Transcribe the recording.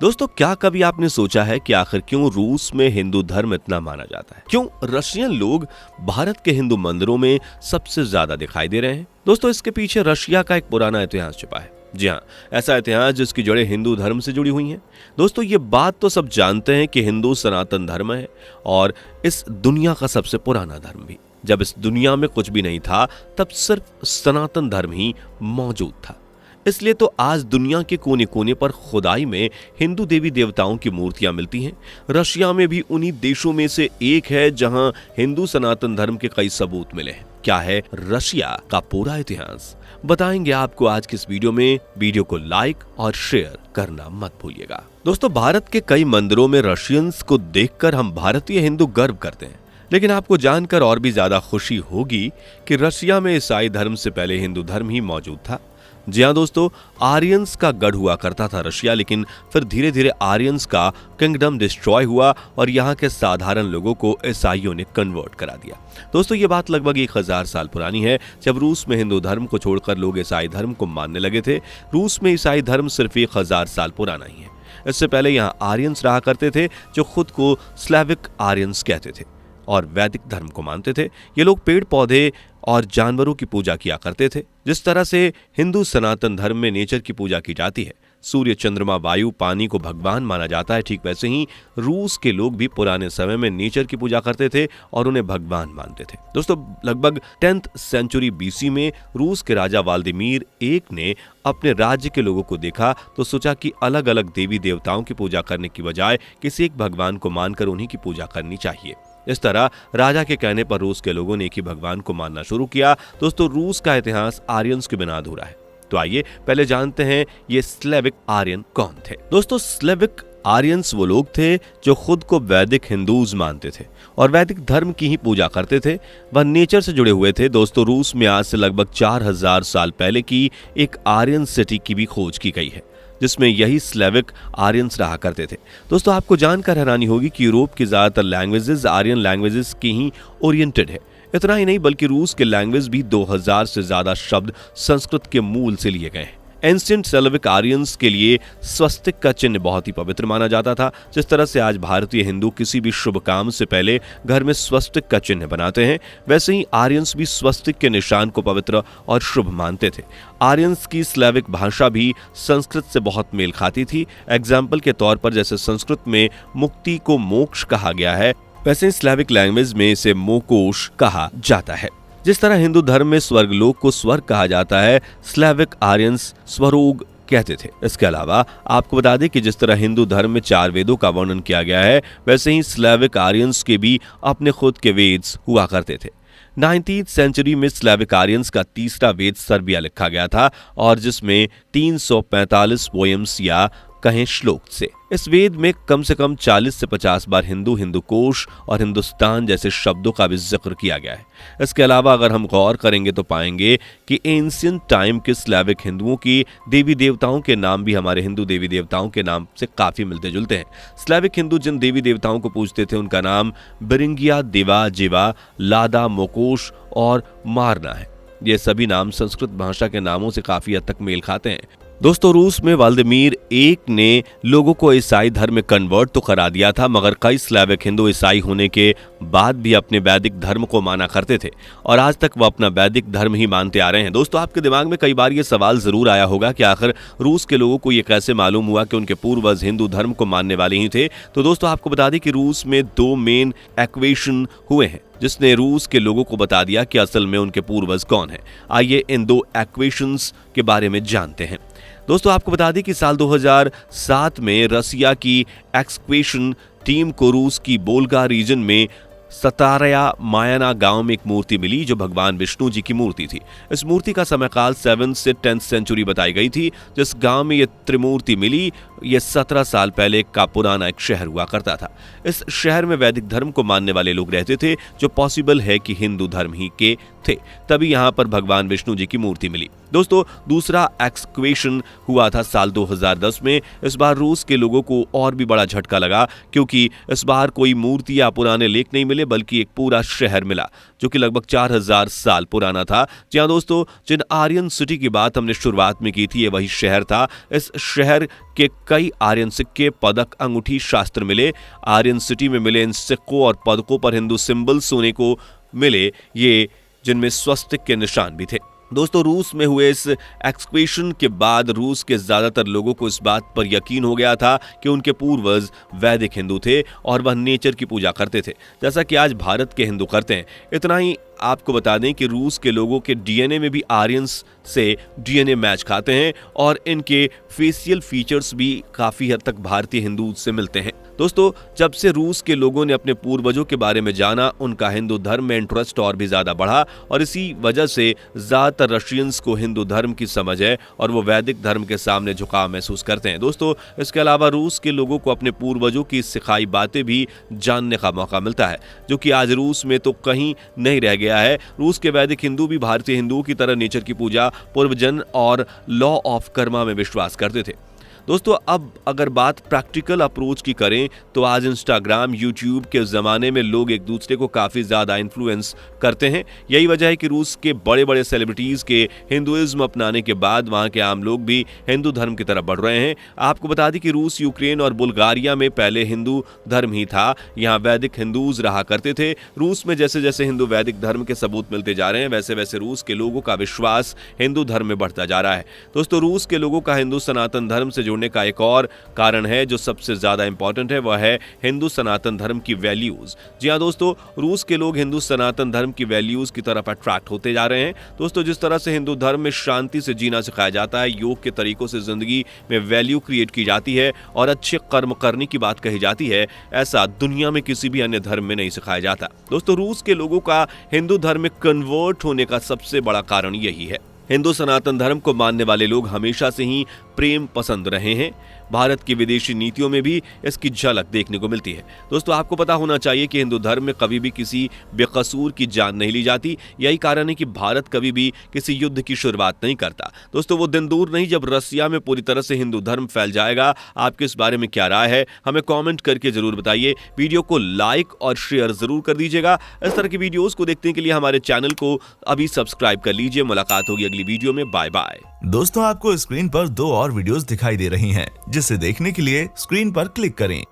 दोस्तों, क्या कभी आपने सोचा है कि आखिर क्यों रूस में हिंदू धर्म इतना माना जाता है? क्यों रशियन लोग भारत के हिंदू मंदिरों में सबसे ज्यादा दिखाई दे रहे हैं? दोस्तों, इसके पीछे रशिया का एक पुराना इतिहास छिपा है। जी हाँ, ऐसा इतिहास जिसकी जड़ें हिंदू धर्म से जुड़ी हुई हैं। दोस्तों, ये बात तो सब जानते हैं कि हिंदू सनातन धर्म है और इस दुनिया का सबसे पुराना धर्म भी। जब इस दुनिया में कुछ भी नहीं था, तब सिर्फ सनातन धर्म ही मौजूद था। इसलिए तो आज दुनिया के कोने कोने पर खुदाई में हिंदू देवी देवताओं की मूर्तियां मिलती हैं। रशिया में भी उन्हीं देशों में से एक है जहां हिंदू सनातन धर्म के कई सबूत मिले हैं। क्या है रशिया का पूरा इतिहास, बताएंगे आपको आज की इस वीडियो में। वीडियो को लाइक और शेयर करना मत भूलिएगा। दोस्तों, भारत के कई मंदिरों में रशियंस को देखकर हम भारतीय हिंदू गर्व करते हैं, लेकिन आपको जानकर और भी ज्यादा खुशी होगी कि रशिया में ईसाई धर्म से पहले हिंदू धर्म ही मौजूद था। जी हाँ दोस्तों, आर्यंस का गढ़ हुआ करता था रशिया, लेकिन फिर धीरे धीरे आर्यंस का किंगडम डिस्ट्रॉय हुआ और यहाँ के साधारण लोगों को ईसाइयों ने कन्वर्ट करा दिया। दोस्तों, ये बात लगभग 1000 साल पुरानी है, जब रूस में हिंदू धर्म को छोड़कर लोग ईसाई धर्म को मानने लगे थे। रूस में ईसाई धर्म सिर्फ 1000 साल पुराना ही है। इससे पहले यहाँ आर्यंस रहा करते थे, जो खुद को स्लेविक आर्यंस कहते थे और वैदिक धर्म को मानते थे। ये लोग पेड़ पौधे और जानवरों की पूजा किया करते थे। जिस तरह से हिंदू सनातन धर्म में नेचर की पूजा की जाती है, सूर्य, चंद्रमा, वायु, पानी को भगवान माना जाता है, ठीक वैसे ही रूस के लोग भी पुराने समय में नेचर की पूजा करते थे और उन्हें भगवान मानते थे। दोस्तों, लगभग 10th सेंचुरी बीसी में रूस के राजा व्लादिमीर एक ने अपने राज्य के लोगों को देखा तो सोचा कि अलग अलग देवी देवताओं की पूजा करने की बजाय किसी एक भगवान को मानकर उन्हीं की पूजा करनी चाहिए। इस तरह राजा के कहने पर रूस के लोगों ने एक ही भगवान को मानना शुरू किया। दोस्तों, रूस का इतिहास आर्यंस के बिना अधूरा है। तो आइए पहले जानते हैं ये स्लेविक आर्यन कौन थे। दोस्तों, स्लेविक आर्यंस वो लोग थे जो खुद को वैदिक हिंदूज मानते थे और वैदिक धर्म की ही पूजा करते थे। वह नेचर से जुड़े हुए थे। दोस्तों, रूस में आज से लगभग 4000 साल पहले की एक आर्यन सिटी की भी खोज की गई है, जिसमें यही स्लेविक आर्यंस रहा करते थे। दोस्तों, आपको जानकर हैरानी होगी कि यूरोप की ज्यादातर लैंग्वेजेस आर्यन लैंग्वेजेस की ही ओरिएंटेड है। इतना ही नहीं, बल्कि रूस के लैंग्वेज भी 2000 से ज्यादा शब्द संस्कृत के मूल से लिए गए हैं। एंशिएंट स्लेविक आर्यंस के लिए स्वस्तिक का चिन्ह बहुत ही पवित्र माना जाता था। जिस तरह से आज भारतीय हिंदू किसी भी शुभ काम से पहले घर में स्वस्तिक का चिन्ह बनाते हैं, वैसे ही आर्यंस भी स्वस्तिक के निशान को पवित्र और शुभ मानते थे। आर्यंस की स्लेविक भाषा भी संस्कृत से बहुत मेल खाती थी। एग्जाम्पल के तौर पर जैसे संस्कृत में मुक्ति को मोक्ष कहा गया है, वैसे ही स्लेविक लैंग्वेज में इसे मोकोश कहा जाता है। जिस तरह हिंदू धर्म में स्वर्गलोक को स्वर्ग कहा जाता है, स्लेविक आर्यंस स्वरोग कहते थे। इसके अलावा आपको बता दें कि जिस तरह हिंदू धर्म में 4 वेदों का वर्णन किया गया है, वैसे ही स्लेविक आर्यंस के भी अपने खुद के वेद्स हुआ करते थे। 19th सेंचुरी में स्लेविक आर्यंस का तीसरा वेद सर्बिया लिखा गया था और जिसमें 345 पोएम्स या कहें श्लोक से। इस वेद में कम से कम 40 से 50 बार हिंदू, हिंदुकोश और हिंदुस्तान जैसे शब्दों का भी जिक्र किया गया है। इसके अलावा अगर हम गौर करेंगे तो पाएंगे कि एंशिएंट टाइम के स्लेविक हिंदुओं की देवी देवताओं के नाम भी हमारे हिंदू देवी देवताओं के नाम से काफी मिलते जुलते हैं। स्लेविक हिंदू जिन देवी देवताओं को पूजते थे, उनका नाम बिरिंगिया, देवा, जिवा, लादा, मोकोश और मारना है। ये सभी नाम संस्कृत भाषा के नामों से काफी हद तक मेल खाते हैं। दोस्तों, रूस में व्लादिमीर एक ने लोगों को ईसाई धर्म में कन्वर्ट तो करा दिया था, मगर कई स्लेविक हिंदू ईसाई होने के बाद भी अपने वैदिक धर्म को माना करते थे और आज तक वो अपना वैदिक धर्म ही मानते आ रहे हैं। दोस्तों, आपके दिमाग में कई बार ये सवाल जरूर आया होगा कि आखिर रूस के लोगों को ये कैसे मालूम हुआ कि उनके पूर्वज हिंदू धर्म को मानने वाले ही थे। तो दोस्तों, आपको बता दें कि रूस में 2 मेन एक्वेशन हुए हैं, जिसने रूस के लोगों को बता दिया कि असल में उनके पूर्वज कौन हैं। आइए इन 2 एक्वेशंस के बारे में जानते हैं। दोस्तों, आपको बता दें कि साल 2007 में रसिया की एक्सक्वेशन टीम को रूस की बोल्गा रीजन में सतारया मायाना गांव में एक मूर्ति मिली जो भगवान विष्णु जी की मूर्ति थी। इस मूर्ति का समयकाल 7th से 10th सेंचुरी बताई गई थी। जिस गांव में ये त्रिमूर्ति मिली, ये 17 साल पहले का पुराना एक शहर हुआ करता था। इस शहर में वैदिक धर्म को मानने वाले लोग रहते थे, जो पॉसिबल है कि हिंदू धर्म ही के थे, तभी यहाँ पर भगवान विष्णु जी की मूर्ति मिली। दोस्तों दूसरा एक्सकवेशन हुआ था साल 2010 में। इस बार रूस के लोगों को और भी बड़ा झटका लगा, क्योंकि इस बार कोई मूर्ति या पुराने लेख नहीं मिले, बल्कि एक पूरा शहर मिला जो कि लगभग 4000 साल पुराना था। जी हाँ दोस्तों, जिन आर्यन सिटी की बात हमने शुरुआत में की थी, ये वही शहर था। इस शहर के कई आर्यन सिक्के, पदक, अंगूठी, शास्त्र मिले। आर्यन सिटी में मिले इन सिक्कों और पदकों पर हिंदू सिंबल सोने को मिले, ये जिनमें स्वस्तिक के निशान भी थे। दोस्तों रूस में हुए इस एक्सकवेशन के बाद रूस के ज्यादातर लोगों को इस बात पर यकीन हो गया था कि उनके पूर्वज वैदिक हिंदू थे और वह नेचर की पूजा करते थे, जैसा कि आज भारत के हिंदू करते हैं। इतना ही आपको बता दें कि रूस के लोगों के डीएनए में भी आर्यंस से डीएनए मैच खाते हैं और इनके फेशियल फीचर्स भी काफी हद तक भारतीय हिंदू से मिलते हैं। दोस्तों जब से रूस के लोगों ने अपने पूर्वजों के बारे में जाना, उनका हिंदू धर्म में इंटरेस्ट और भी ज्यादा बढ़ा और इसी वजह से ज्यादातर रशियंस को हिंदू धर्म की समझ है और वो वैदिक धर्म के सामने झुकाव महसूस करते हैं। दोस्तों इसके अलावा रूस के लोगों को अपने पूर्वजों की सिखाई बातें भी जानने का मौका मिलता है, जो कि आज रूस में तो कहीं नहीं रह गया है। रूस के वैदिक हिंदू भी भारतीय हिंदुओं की तरह नेचर की पूजा, पूर्वजन और लॉ ऑफ कर्मा में विश्वास करते थे। दोस्तों अब अगर बात प्रैक्टिकल अप्रोच की करें तो आज इंस्टाग्राम, यूट्यूब के ज़माने में लोग एक दूसरे को काफ़ी ज़्यादा इन्फ्लुएंस करते हैं। यही वजह है कि रूस के बड़े बड़े सेलिब्रिटीज़ के हिंदुइज्म अपनाने के बाद वहाँ के आम लोग भी हिंदू धर्म की तरफ बढ़ रहे हैं। आपको बता दें कि रूस, यूक्रेन और बुल्गारिया में पहले हिंदू धर्म ही था, यहाँ वैदिक हिंदूज रहा करते थे। रूस में जैसे जैसे हिंदू वैदिक धर्म के सबूत मिलते जा रहे हैं, वैसे वैसे रूस के लोगों का विश्वास हिंदू धर्म में बढ़ता जा रहा है। दोस्तों रूस के लोगों का हिंदू सनातन धर्म से का एक और कारण है जो सबसे ज्यादा इंपॉर्टेंट है, वह है हिंदू सनातन धर्म की वैल्यूज। जी हां दोस्तों, रूस के लोग हिंदू सनातन धर्म की वैल्यूज की तरफ अट्रैक्ट होते जा रहे हैं। दोस्तों जिस तरह से हिंदू धर्म में शांति से जीना सिखाया जाता है, योग के तरीकों से जिंदगी में वैल्यू क्रिएट की जाती है और अच्छे कर्म करने की बात कही जाती है, ऐसा दुनिया में किसी भी अन्य धर्म में नहीं सिखाया जाता। दोस्तों रूस के लोगों का हिंदू धर्म में कन्वर्ट होने का सबसे बड़ा कारण यही है। हिंदू सनातन धर्म को मानने वाले लोग हमेशा से ही प्रेम पसंद रहे हैं। भारत की विदेशी नीतियों में भी इसकी झलक देखने को मिलती है। दोस्तों आपको पता होना चाहिए कि हिंदू धर्म में कभी भी किसी बेकसूर की जान नहीं ली जाती। यही कारण है कि भारत कभी भी किसी युद्ध की शुरुआत नहीं करता। दोस्तों वो दिन दूर नहीं जब रसिया में पूरी तरह से हिंदू धर्म फैल जाएगा। आपके इस बारे में क्या राय है, हमें कॉमेंट करके जरूर बताइए। वीडियो को लाइक और शेयर जरूर कर दीजिएगा। इस तरह की वीडियोस को देखने के लिए हमारे चैनल को अभी सब्सक्राइब कर लीजिए। मुलाकात होगी अगली वीडियो में। Bye bye. दोस्तों आपको स्क्रीन पर 2 और वीडियोस दिखाई दे रही हैं, जिसे देखने के लिए स्क्रीन पर क्लिक करें।